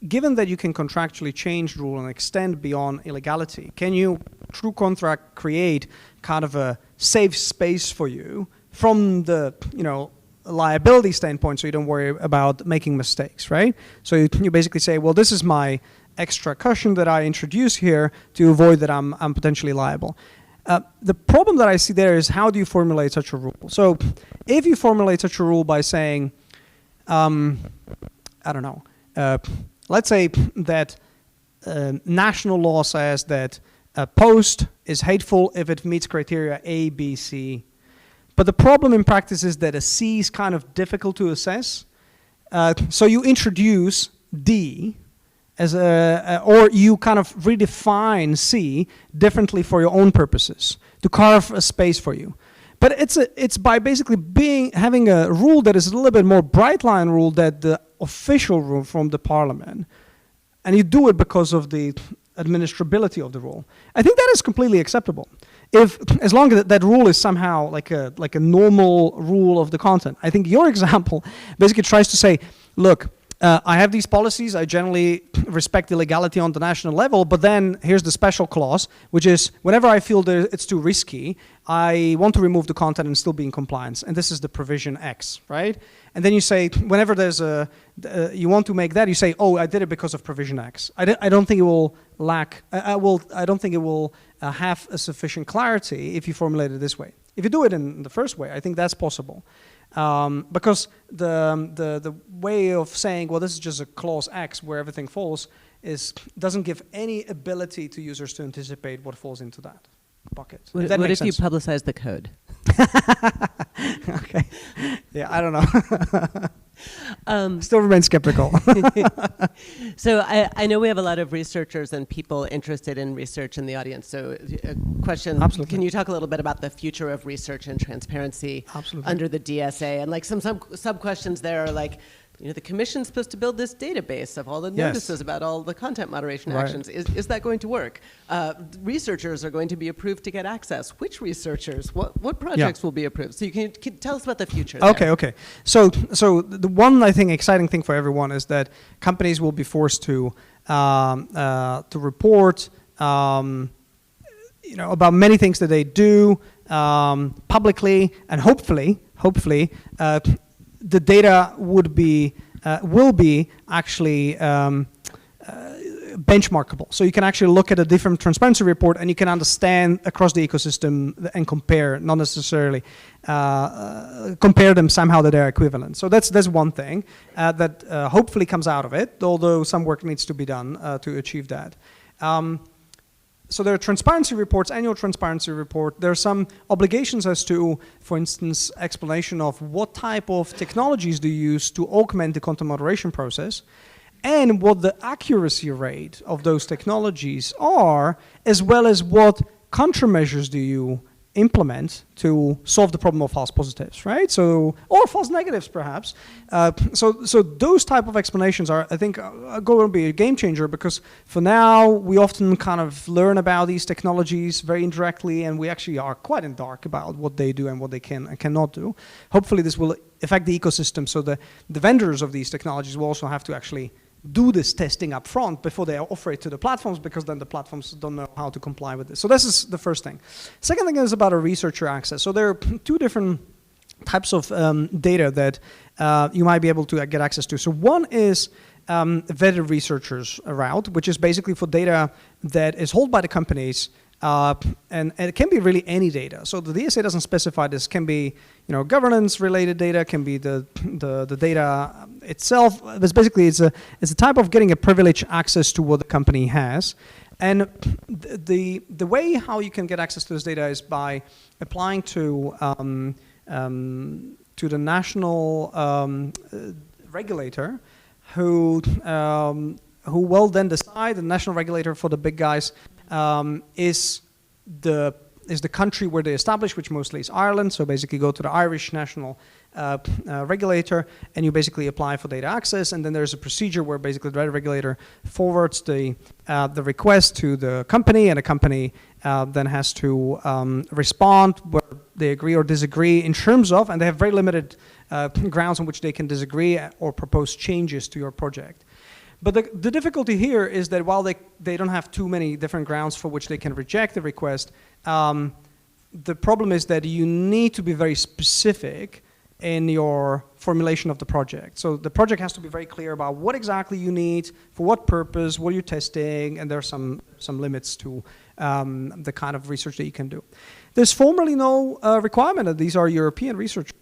given that you can contractually change rule and extend beyond illegality, can you, through contract, create kind of a safe space for you from the liability standpoint, so you don't worry about making mistakes, right? So you basically say, well, this is my extra cushion that I introduce here to avoid that I'm potentially liable. The problem that I see there is, how do you formulate such a rule? So if you formulate such a rule by saying, I don't know, let's say that national law says that a post is hateful if it meets criteria A, B, C. But the problem in practice is that a C is kind of difficult to assess. So you introduce D or you kind of redefine C differently for your own purposes to carve a space for you. But it's by basically having a rule that is a little bit more bright line rule than the official rule from the parliament. And you do it because of the administrability of the rule. I think that is completely acceptable. As long as that rule is somehow like a normal rule of the content. I think your example basically tries to say, look, I have these policies, I generally respect the legality on the national level, but then here's the special clause, which is whenever I feel that it's too risky, I want to remove the content and still be in compliance. And this is the provision X, right? And then you say, whenever there's you want to make that, you say, oh, I did it because of provision X. I don't think it will lack, I don't think it will have a sufficient clarity if you formulate it this way. If you do it in the first way, I think that's possible. Because the way of saying, well, this is just a clause X where everything falls, doesn't give any ability to users to anticipate what falls into that bucket. What if you publicize the code? Okay. Yeah, I don't know. Still remain skeptical. So I know we have a lot of researchers and people interested in research in the audience. So a question, Absolutely. Can you talk a little bit about the future of research and transparency Absolutely. under the DSA? And like some sub-questions there are like, the commission's supposed to build this database of all the notices about all the content moderation actions. Is that going to work? Researchers are going to be approved to get access. Which researchers? What projects will be approved? So you can tell us about the future there. Okay. So the one, I think, exciting thing for everyone is that companies will be forced to report about many things that they do publicly, and hopefully the data will be actually benchmarkable. So you can actually look at a different transparency report and you can understand across the ecosystem and compare, not necessarily compare them somehow that they're equivalent. So that's one thing that hopefully comes out of it, although some work needs to be done to achieve that. So there are transparency reports, annual transparency report. There are some obligations as to, for instance, explanation of what type of technologies do you use to augment the content moderation process, and what the accuracy rate of those technologies are, as well as what countermeasures do you implement to solve the problem of false positives, right? So, or false negatives, perhaps. So those type of explanations are, I think, going to be a game changer, because for now we often kind of learn about these technologies very indirectly, and we actually are quite in dark about what they do and what they can and cannot do. Hopefully, this will affect the ecosystem, so the vendors of these technologies will also have to actually do this testing up front before they offer it to the platforms, because then the platforms don't know how to comply with this. So this is the first thing. Second thing is about a researcher access. So there are two different types of data that you might be able to get access to. So one is vetted researchers route, which is basically for data that is held by the companies, and it can be really any data. So the DSA doesn't specify this. Can be, governance related data, can be the data itself. But basically it's a type of getting a privileged access to what the company has. And the way how you can get access to this data is by applying to the national regulator, who will then decide. The national regulator for the big guys is the country where they establish, which mostly is Ireland. So basically go to the Irish national regulator, and you basically apply for data access, and then there's a procedure where basically the regulator forwards the request to the company, and the company then has to respond whether they agree or disagree in terms of, and they have very limited grounds on which they can disagree or propose changes to your project. But the difficulty here is that while they don't have too many different grounds for which they can reject the request, the problem is that you need to be very specific in your formulation of the project. So the project has to be very clear about what exactly you need, for what purpose, what you're testing, and there are some limits to the kind of research that you can do. There's formally no requirement that these are European researchers.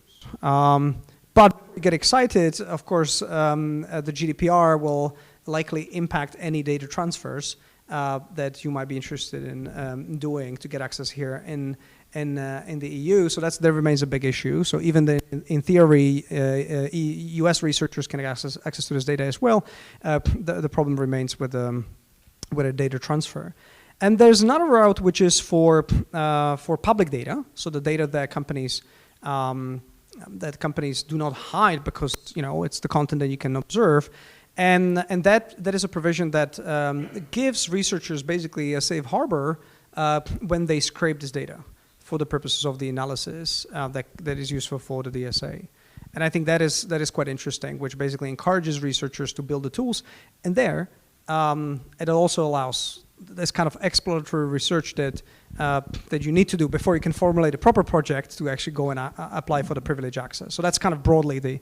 But if you get excited, of course, the GDPR will likely impact any data transfers that you might be interested in doing to get access here in the EU. So that remains a big issue. So even in theory, US researchers can get access to this data as well. The problem remains with a data transfer. And there's another route which is for public data. So the data that companies do not hide, because it's the content that you can observe. And that is a provision that gives researchers basically a safe harbor when they scrape this data for the purposes of the analysis that is useful for the DSA. And I think that is quite interesting, which basically encourages researchers to build the tools. And there, it also allows this kind of exploratory research that you need to do before you can formulate a proper project to actually go and apply for the privilege access. So that's kind of broadly the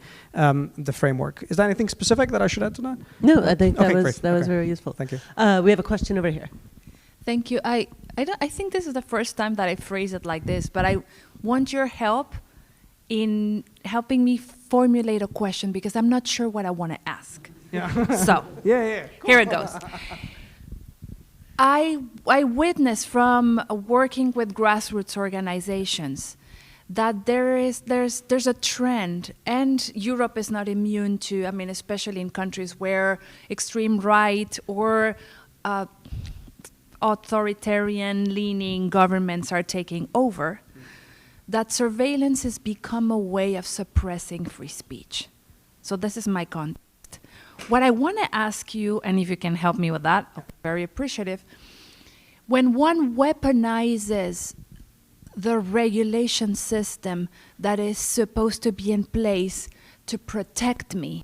framework. Is there anything specific that I should add to that? No, I think that Okay, was great. very useful. Thank you. We have a question over here. Thank you. I think this is the first time that I phrase it like this, but I want your help in helping me formulate a question because I'm not sure what I want to ask. Yeah. So Yeah. here it goes. I witness from working with grassroots organizations that there's a trend, and Europe is not immune to, I mean, especially in countries where extreme right or authoritarian-leaning governments are taking over, that surveillance has become a way of suppressing free speech. So this is my context. What I want to ask you, and if you can help me with that, I'm very appreciative. When one weaponizes the regulation system that is supposed to be in place to protect me,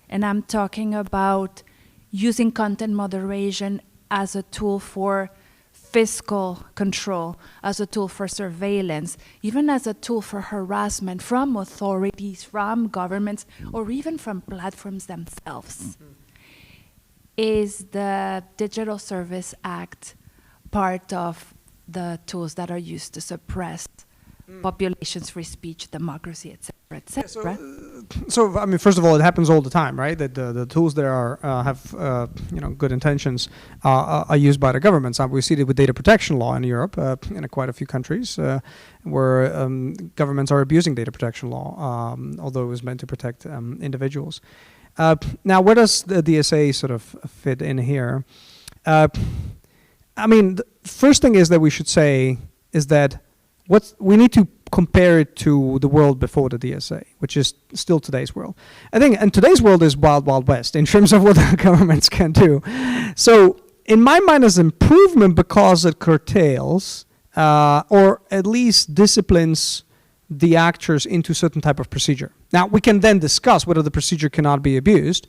and I'm talking about using content moderation as a tool for fiscal control, as a tool for surveillance, even as a tool for harassment from authorities, from governments, or even from platforms themselves. Is the Digital Service Act part of the tools that are used to suppress populations, free speech, democracy, et cetera, et cetera? So I mean, first of all, it happens all the time, right? That the tools that have good intentions are used by the governments. We see it with data protection law in Europe, in quite a few countries, where governments are abusing data protection law, although it was meant to protect individuals. Now, where does the DSA sort of fit in here? I mean, the first thing is that we should say is that we need to compare it to the world before the DSA, which is still today's world. I think, and today's world is wild, wild west in terms of what the governments can do. So, in my mind, it's improvement because it curtails or at least disciplines the actors into certain type of procedure. Now, we can then discuss whether the procedure cannot be abused,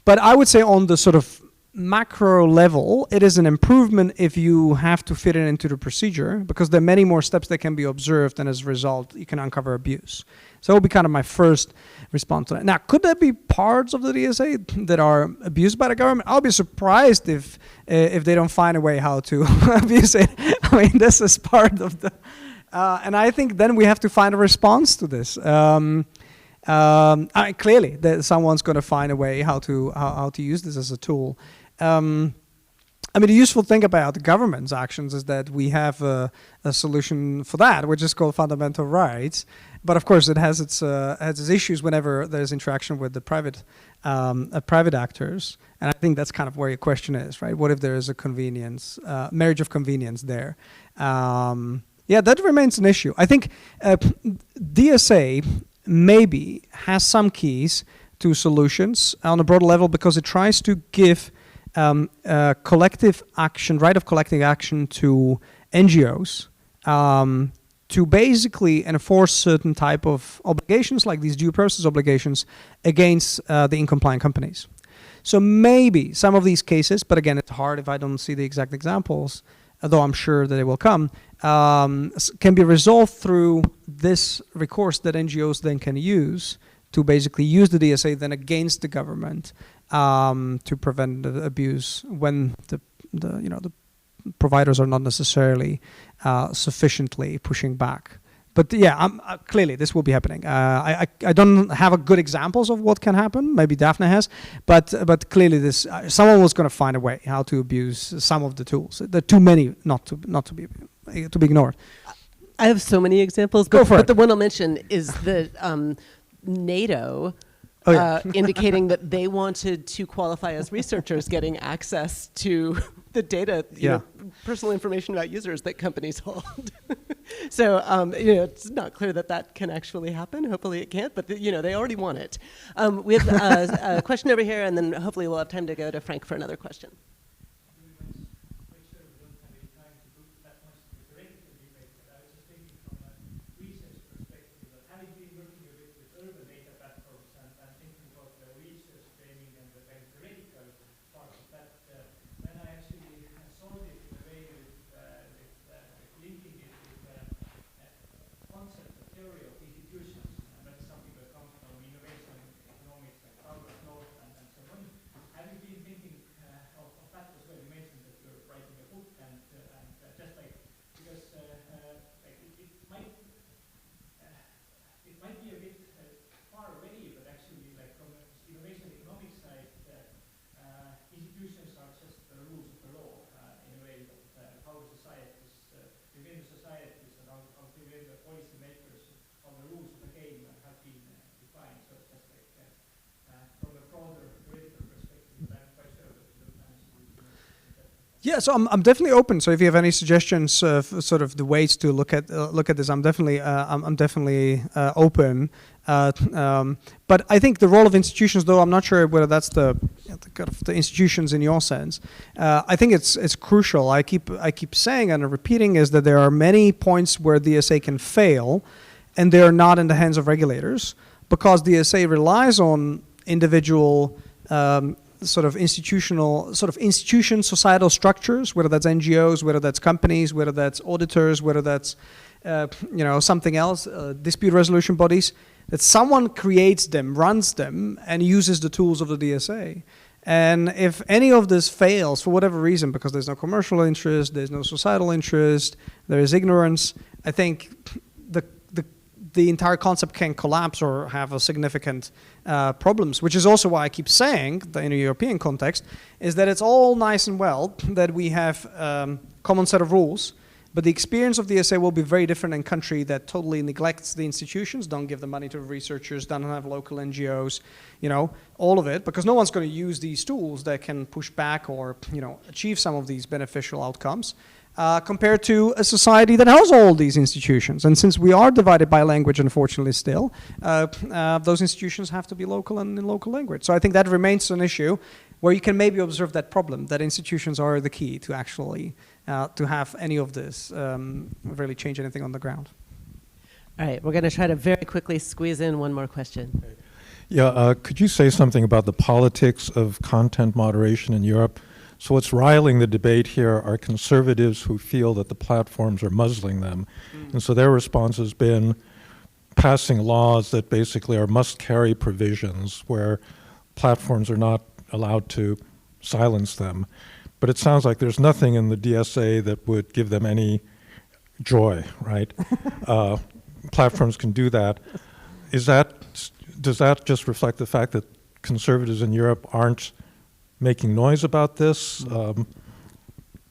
but I would say on the sort of macro level, it is an improvement if you have to fit it into the procedure because there are many more steps that can be observed, and as a result, you can uncover abuse. So that would be kind of my first response to that. Now, could there be parts of the DSA that are abused by the government? I'll be surprised if they don't find a way how to abuse it. I mean, this is part of the... and I think then we have to find a response to this. Clearly, that someone's going to find a way how to use this as a tool. I mean, the useful thing about the government's actions is that we have a solution for that, which is called fundamental rights. But of course, it has its issues whenever there's interaction with the private actors. And I think that's kind of where your question is, right? What if there is a convenience, marriage of convenience there? Yeah, that remains an issue. I think DSA maybe has some keys to solutions on a broader level because it tries to give collective action, right of collective action to NGOs to basically enforce certain type of obligations like these due process obligations against the incompliant companies. So maybe some of these cases, but again, it's hard if I don't see the exact examples, although I'm sure that it will come, can be resolved through this recourse that NGOs then can use to basically use the DSA then against the government to prevent the abuse when the providers are not necessarily sufficiently pushing back. But yeah, clearly this will be happening. I don't have a good examples of what can happen. Maybe Daphne has, but clearly this someone was going to find a way how to abuse some of the tools. There are too many not to be ignored. I have so many examples, but the one I'll mention is the NATO indicating that they wanted to qualify as researchers getting access to the data, personal information about users that companies hold. So, it's not clear that that can actually happen. Hopefully it can't, but, they already want it. We have a question over here, and then hopefully we'll have time to go to Frank for another question. Yeah, so I'm definitely open. So if you have any suggestions of sort of the ways to look at this, I'm definitely open. But I think the role of institutions, though I'm not sure whether that's the kind of the institutions in your sense. I think it's crucial. I keep saying and repeating is that there are many points where DSA can fail, and they are not in the hands of regulators because DSA relies on individual. Institution, societal structures, whether that's NGOs, whether that's companies, whether that's auditors, whether that's something else, dispute resolution bodies, that someone creates them, runs them, and uses the tools of the DSA. And if any of this fails for whatever reason, because there's no commercial interest, there's no societal interest, there is ignorance, I think the entire concept can collapse or have a significant problems, which is also why I keep saying, in a European context, is that it's all nice and well that we have common set of rules, but the experience of the DSA will be very different in a country that totally neglects the institutions, don't give the money to researchers, don't have local NGOs, all of it, because no one's going to use these tools that can push back or, achieve some of these beneficial outcomes. Compared to a society that has all these institutions. And since we are divided by language, unfortunately still, those institutions have to be local and in local language. So I think that remains an issue where you can maybe observe that problem, that institutions are the key to actually to have any of this really change anything on the ground. All right, we're going to try to very quickly squeeze in one more question. Yeah, could you say something about the politics of content moderation in Europe? So what's riling the debate here are conservatives who feel that the platforms are muzzling them. And so their response has been passing laws that basically are must-carry provisions where platforms are not allowed to silence them. But it sounds like there's nothing in the DSA that would give them any joy, right? Platforms can do that. Does that just reflect the fact that conservatives in Europe aren't making noise about this?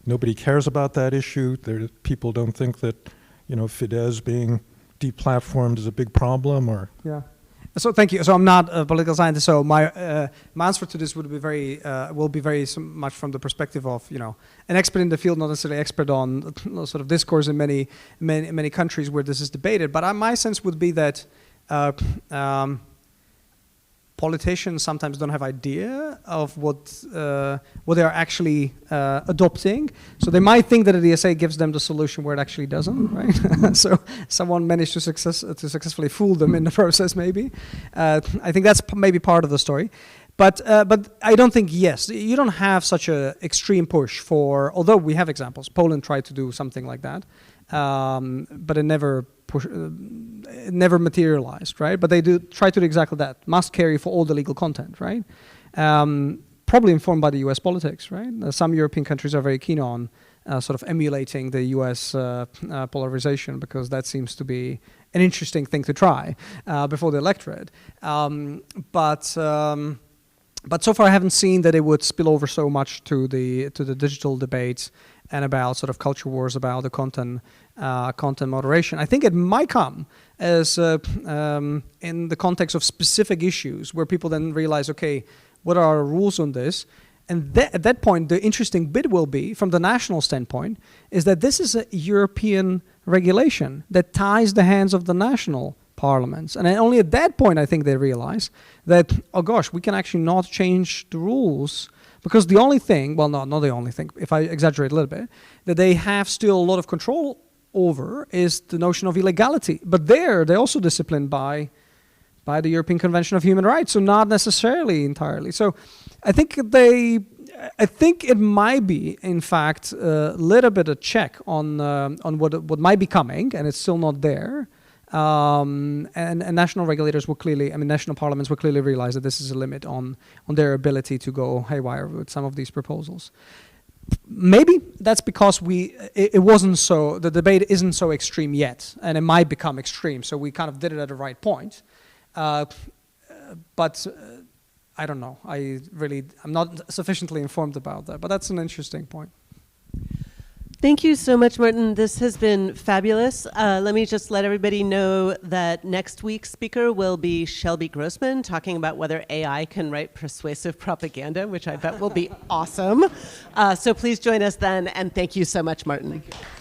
Nobody cares about that issue. People don't think that, Fidesz being deplatformed is a big problem, or yeah. So thank you. So I'm not a political scientist. So my answer to this will be very much from the perspective of an expert in the field, not necessarily expert on sort of discourse in many countries where this is debated. But my sense would be that. Politicians sometimes don't have idea of what they are actually adopting. So they might think that the DSA gives them the solution where it actually doesn't, right? So someone managed to successfully fool them in the process, maybe. I think that's maybe part of the story. But I don't think, yes, you don't have such an extreme push for, although we have examples. Poland tried to do something like that, but it never materialized, right? But they do try to do exactly that. Must carry for all the legal content, right? Probably informed by the US politics, right? Some European countries are very keen on sort of emulating the US polarization because that seems to be an interesting thing to try before the electorate. But so far I haven't seen that it would spill over so much to the digital debates and about sort of culture wars about the content moderation. I think it might come as in the context of specific issues where people then realize, okay, what are our rules on this? And at that point, the interesting bit will be, from the national standpoint, is that this is a European regulation that ties the hands of the national parliaments. And then only at that point, I think they realize that, oh gosh, we can actually not change the rules, because the only thing, well, not the only thing, if I exaggerate a little bit, that they have still a lot of control over is the notion of illegality. But they're also disciplined by the European Convention of Human Rights, so not necessarily entirely. So I think it might be, in fact, a little bit of check on what might be coming, and it's still not there. And national regulators will clearly, national parliaments will clearly realize that this is a limit on their ability to go haywire with some of these proposals. Maybe that's because it wasn't so, the debate isn't so extreme yet, and it might become extreme, so we kind of did it at the right point. But I don't know. I'm not sufficiently informed about that, but that's an interesting point. Thank you so much, Martin. This has been fabulous. Let me just let everybody know that next week's speaker will be Shelby Grossman, talking about whether AI can write persuasive propaganda, which I bet will be awesome. So please join us then, and thank you so much, Martin. Thank you.